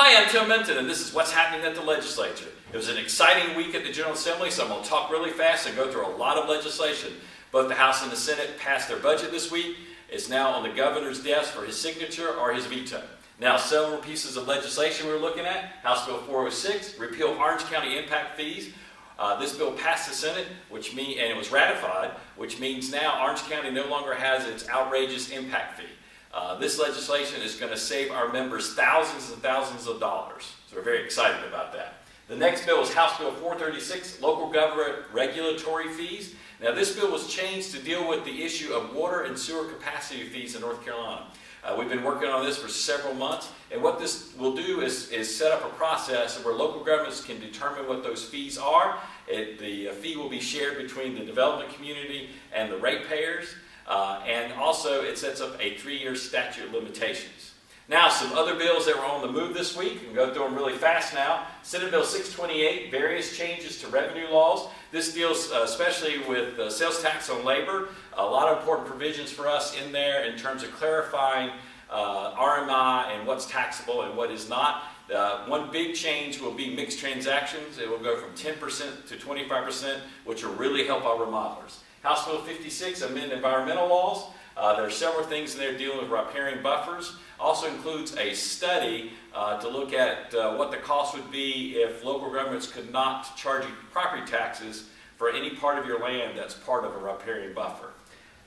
Hi, I'm Tim Minton, and this is what's happening at the Legislature. It was an exciting week at the General Assembly, so I'm going to talk really fast and go through a lot of legislation. Both the House and the Senate passed their budget this week. It's now on the governor's desk for his signature or his veto. Now, several pieces of legislation we're looking at. House Bill 406, repeal Orange County impact fees. This bill passed the Senate, and it was ratified, which means now Orange County no longer has its outrageous impact fee. This legislation is going to save our members thousands and thousands of dollars. So we're very excited about that. The next bill is House Bill 436, local government regulatory fees. Now, this bill was changed to deal with the issue of water and sewer capacity fees in North Carolina. We've been working on this for several months, and what this will do is set up a process where local governments can determine what those fees are. The fee will be shared between the development community and the ratepayers, and also it sets up a 3-year statute of limitations. Now, some other bills that were on the move this week, we can go through them really fast now. Senate Bill 628, various changes to revenue laws. This deals especially with sales tax on labor. A lot of important provisions for us in there in terms of clarifying RMI and what's taxable and what is not. One big change will be mixed transactions. It will go from 10% to 25%, which will really help our remodelers. House Bill 56, amend environmental laws. There are several things in there dealing with riparian buffers. Also includes a study to look at what the cost would be if local governments could not charge you property taxes for any part of your land that's part of a riparian buffer.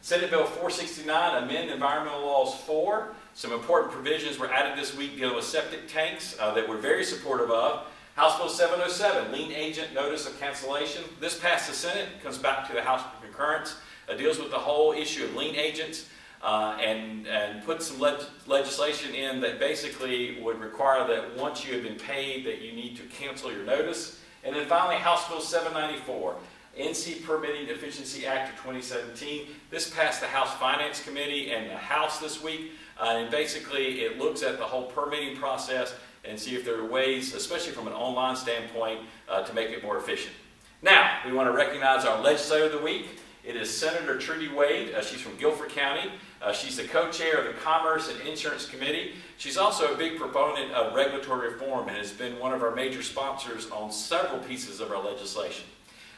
Senate Bill 469, amend environmental laws 4. Some important provisions were added this week dealing with septic tanks that we're very supportive of. House Bill 707, lien agent notice of cancellation. This passed the Senate, comes back to the House for concurrence. It deals with the whole issue of lien agents and put some legislation in that basically would require that once you have been paid that you need to cancel your notice. And then finally, House Bill 794, NC Permitting Efficiency Act of 2017. This passed the House Finance Committee and the House this week. And basically, it looks at the whole permitting process and see if there are ways, especially from an online standpoint, to make it more efficient. Now, we want to recognize our legislator of the week. It is Senator Trudy Wade. She's from Guilford County. She's the co-chair of the Commerce and Insurance Committee. She's also a big proponent of regulatory reform and has been one of our major sponsors on several pieces of our legislation.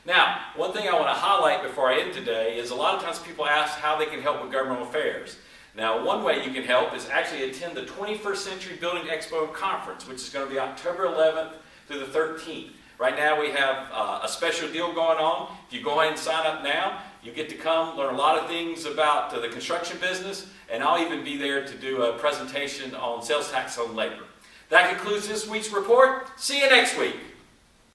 Now, one thing I want to highlight before I end today is a lot of times people ask how they can help with governmental affairs. Now, one way you can help is actually attend the 21st Century Building Expo and Conference, which is going to be October 11th through the 13th. Right now we have a special deal going on. If you go ahead and sign up now, you get to come learn a lot of things about the construction business, and I'll even be there to do a presentation on sales tax on labor. That concludes this week's report. See you next week.